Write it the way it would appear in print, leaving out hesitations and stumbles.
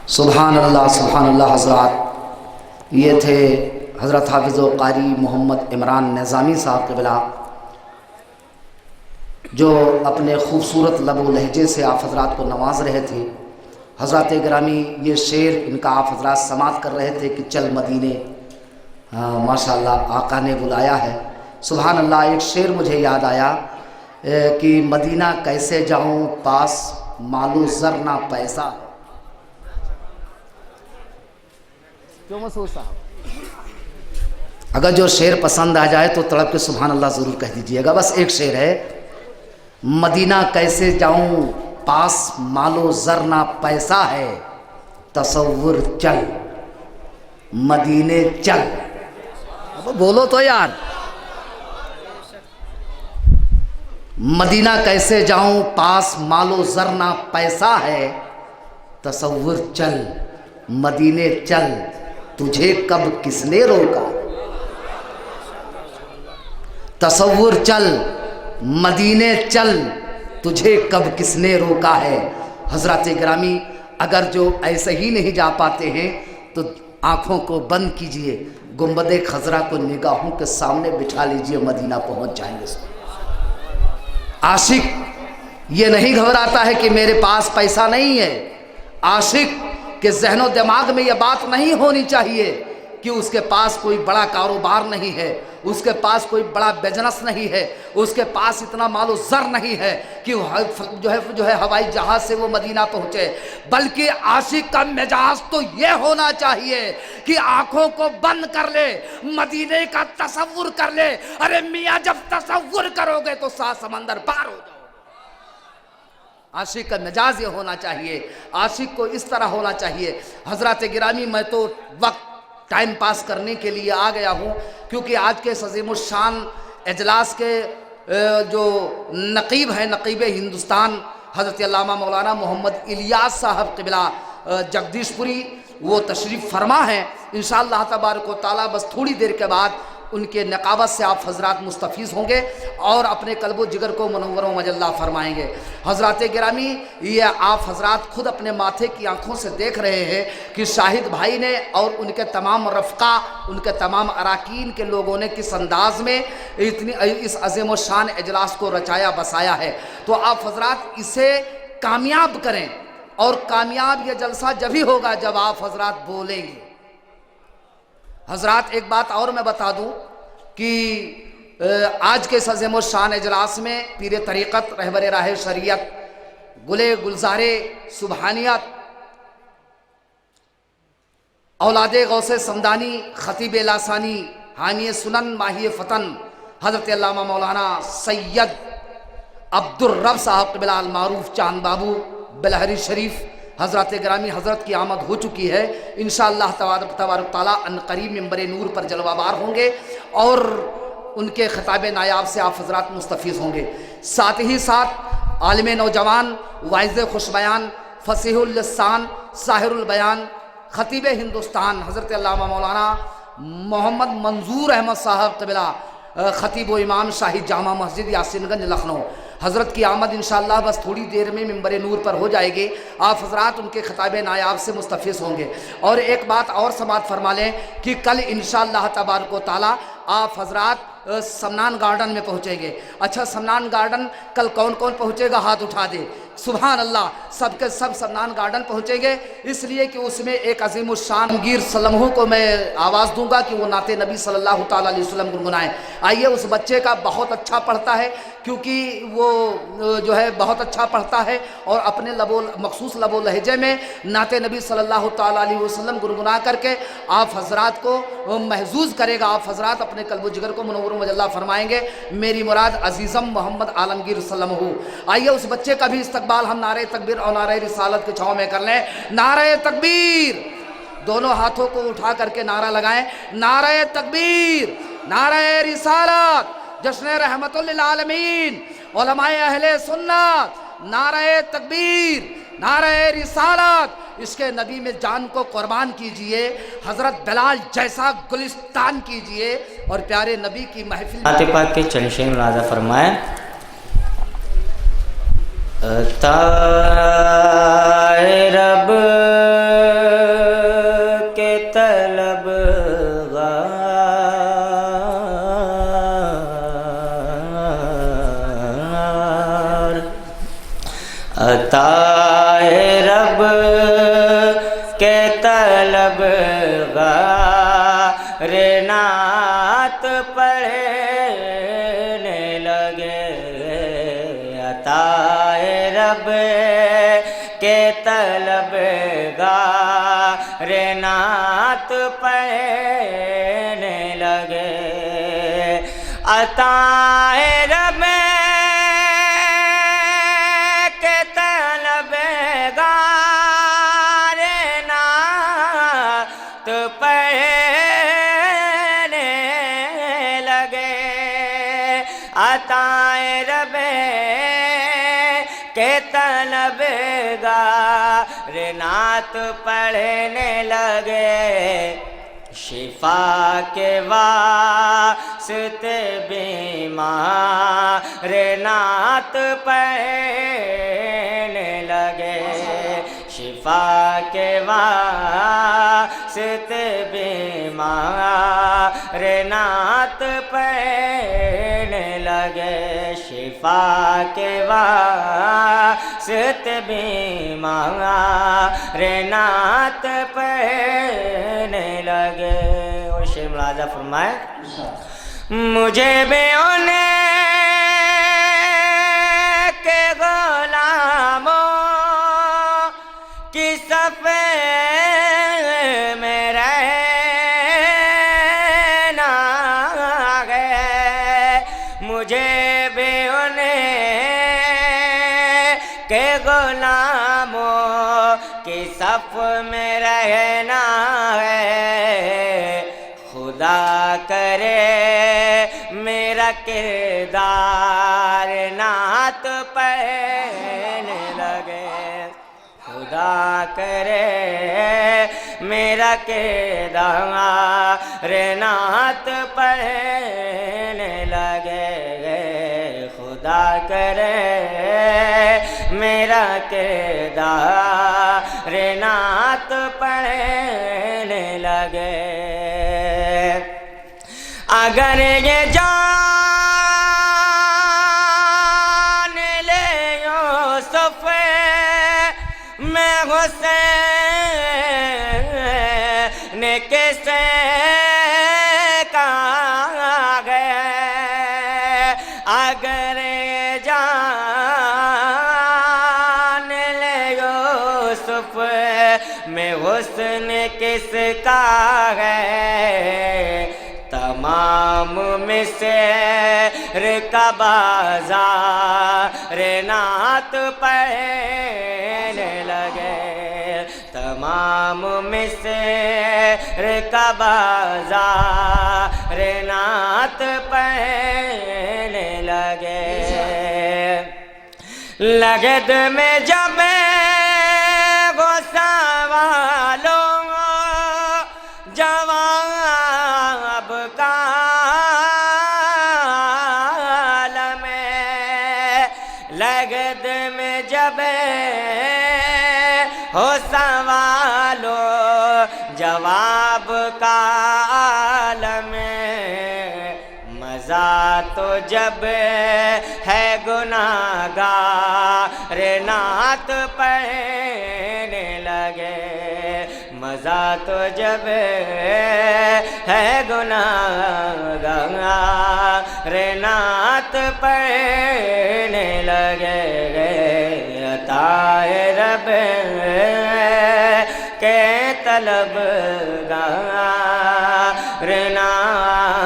سبحان اللہ حضرات، یہ تھے حضرت حافظ و قاری محمد عمران نظامی صاحب قبلہ، جو اپنے خوبصورت لب و لہجے سے آپ حضرات کو نواز رہے تھے۔ حضرات گرامی، یہ شعر ان کا آپ حضرات سماعت کر رہے تھے کہ چل مدینے، ماشاءاللہ آقا نے بلایا ہے۔ سبحان اللہ، ایک شعر مجھے یاد آیا کہ مدینہ کیسے جاؤں پاس مال و زر نہ پیسہ۔ کیوں مسعود صاحب، اگر جو شعر پسند آ جائے تو تڑپ کے سبحان اللہ ضرور کہہ دیجئے گا۔ بس ایک شعر ہے، مدینہ کیسے جاؤں پاس مال و زر نہ پیسہ ہے، تصور چل مدینے چل۔ اب بولو تو یار، مدینہ کیسے جاؤں پاس مال و زر نہ پیسہ ہے، تصور چل مدینے چل، تجھے کب کس نے روکا۔ تصور چل مدینے چل، تجھے کب کس نے روکا ہے۔ حضرات گرامی، اگر جو ایسے ہی نہیں جا پاتے ہیں تو آنکھوں کو بند کیجئے، گنبد خضرا کو نگاہوں کے سامنے بٹھا لیجئے، مدینہ پہنچ جائیں گے۔ عاشق یہ نہیں گھبراتا ہے کہ میرے پاس پیسہ نہیں ہے۔ عاشق کہ ذہن و دماغ میں یہ بات نہیں ہونی چاہیے کہ اس کے پاس کوئی بڑا کاروبار نہیں ہے، اس کے پاس کوئی بڑا بزنس نہیں ہے، اس کے پاس اتنا مال و زر نہیں ہے کہ جو ہے ہوائی جہاز سے وہ مدینہ پہنچے۔ بلکہ عاشق کا مزاج تو یہ ہونا چاہیے کہ آنکھوں کو بند کر لے، مدینے کا تصور کر لے۔ ارے میاں، جب تصور کرو گے تو 7 سمندر پار ہو جاؤ۔ عاشق کا مزاج یہ ہونا چاہیے، عاشق کو اس طرح ہونا چاہیے۔ حضرات گرامی، میں تو وقت ٹائم پاس کرنے کے لیے آ گیا ہوں، کیونکہ آج کے عظیم الشان اجلاس کے جو نقیب ہیں، نقیب ہندوستان حضرت علامہ مولانا محمد الیاس صاحب قبلہ جگدیش پوری، وہ تشریف فرما ہیں۔ انشاءاللہ تبارک و تعالیٰ بس تھوڑی دیر کے بعد ان کے نقابت سے آپ حضرات مستفیض ہوں گے اور اپنے قلب و جگر کو منور و مجلہ فرمائیں گے۔ حضرات گرامی، یہ آپ حضرات خود اپنے ماتھے کی آنکھوں سے دیکھ رہے ہیں کہ شاہد بھائی نے اور ان کے تمام رفقا، ان کے تمام اراکین کے لوگوں نے کس انداز میں اس عظیم الشان اجلاس کو رچایا بسایا ہے۔ تو آپ حضرات اسے کامیاب کریں، اور کامیاب یہ جلسہ جبھی ہوگا جب آپ حضرات بولیں گے۔ حضرات ایک بات اور میں بتا دوں کہ آج کے اس عظیم الشان اجلاس میں پیر طریقت، رہبر راہ شریعت، گلے گلزار سبحانیت، اولاد غوث سمدانی، خطیب لاسانی، حامی سنن، ماہی فتن، حضرت علامہ مولانا سید عبدالرب صاحب قبلہ المعروف چاند بابو بلہری شریف، حضرات گرامی، حضرت کی آمد ہو چکی ہے۔ انشاءاللہ تبارک تعالیٰ ان قریب منبر نور پر جلوہ بار ہوں گے اور ان کے خطاب نایاب سے آپ حضرات مستفیض ہوں گے۔ ساتھ ہی ساتھ عالم نوجوان، واعظ خوش بیان، فصیح اللسان، ساحر البیان، خطیب ہندوستان حضرت علامہ مولانا محمد منظور احمد صاحب قبلہ خطیب و امام شاہی جامع مسجد یاسین گنج لکھنؤ، حضرت کی آمد انشاءاللہ بس تھوڑی دیر میں منبر نور پر ہو جائے گی۔ آپ حضرات ان کے خطاب نایاب سے مستفیض ہوں گے۔ اور ایک بات اور سماعت فرما لیں کہ کل انشاءاللہ تبارک و تعالیٰ آپ حضرات سمنان گارڈن میں پہنچیں گے۔ اچھا، سمنان گارڈن کل کون کون پہنچے گا؟ ہاتھ اٹھا دے۔ سبحان اللہ، سب کے سب سمنان گارڈن پہنچیں گے، اس لیے کہ اس میں ایک عظیم الشان گیر سلمہوں کو میں آواز دوں گا کہ وہ نعت نبی صلی اللہ تعالیٰ علیہ وسلم گنگنائیں۔ آئیے، اس بچے کا بہت اچھا پڑھتا ہے، کیونکہ وہ جو ہے بہت اچھا پڑھتا ہے اور اپنے مخصوص لب و لہجے میں نعت نبی صلی اللہ تعالیٰ علیہ وسلم گنگنا کر کے آپ حضرات کو محظوظ کرے گا۔ آپ حضرات اپنے قلب و جگر کو منور و مجلہ فرمائیں گے، میری مراد عزیزم محمد عالمگیر سلم ہو۔ آئیے اس بچے کا بھی استقبال ہم نعرہ تکبیر اور نعرہ رسالت کے چھاؤں میں کر لیں۔ نعرہ تکبیر، دونوں ہاتھوں کو اٹھا کر کے نعرہ لگائیں، نعرہ تکبیر، نعرہ رسالت، جشن رحمت للعالمین، علماء اہل سنت، نعرہ تکبیر، نعرہ رسالت، اس کے نبی میں جان کو قربان کیجئے، حضرت بلال جیسا گلستان کیجئے اور پیارے نبی کی محفل نعت پاک کے چند شعر ملاحظہ فرمائیں۔ رب عطائے رب کے طلب گار نعت پڑھنے لگے، عطائے رب کے طلب گار نعت پڑھنے لگے، عطائے رب کے طلب گار نعت پڑھنے لگے، عطائے رب کے طلب گار نعت پڑھنے لگے، شفا کے واسطے بیمار نعت پڑھنے لگے، شفا کے واسطے بیمار نعت پڑھنے لگے، شفا کے واسطے بیمار نعت پڑھنے لگے۔ اور شیخ ملازہ فرمائے مجھے بھی انہیں کے غلاموں کی صف میں رہنا ہے، مجھے بھی انہیں کے غلاموں کی صف میں رہنا ہے، خدا کرے میرا کردار نعت پڑھنے لگے، خدا کرے میرا کردار نعت پڑھنے لگے، خدا کرے میرا کردار نعت پڑھنے لگے، اگر یہ جان لے یوسف میں حسین کسے کہا گیا، اگر یہ جان لے یوسف میں حسن کس کا ہے، تمام مصر کا بازار نعت پڑھنے لگے، تمام مصر کا بازار نعت پڑھنے لگے، لگد میں جب غصہ والوں جواب کا عالم ہے، لگد میں جب ہو سوالو جواب کا عالم ہے، مزہ تو جب ہے گناہگار نعت پڑھنے لگے، مزہ تو جب ہے گناہگار نعت پڑھنے لگے، عطائے رب کے طلب گار نعت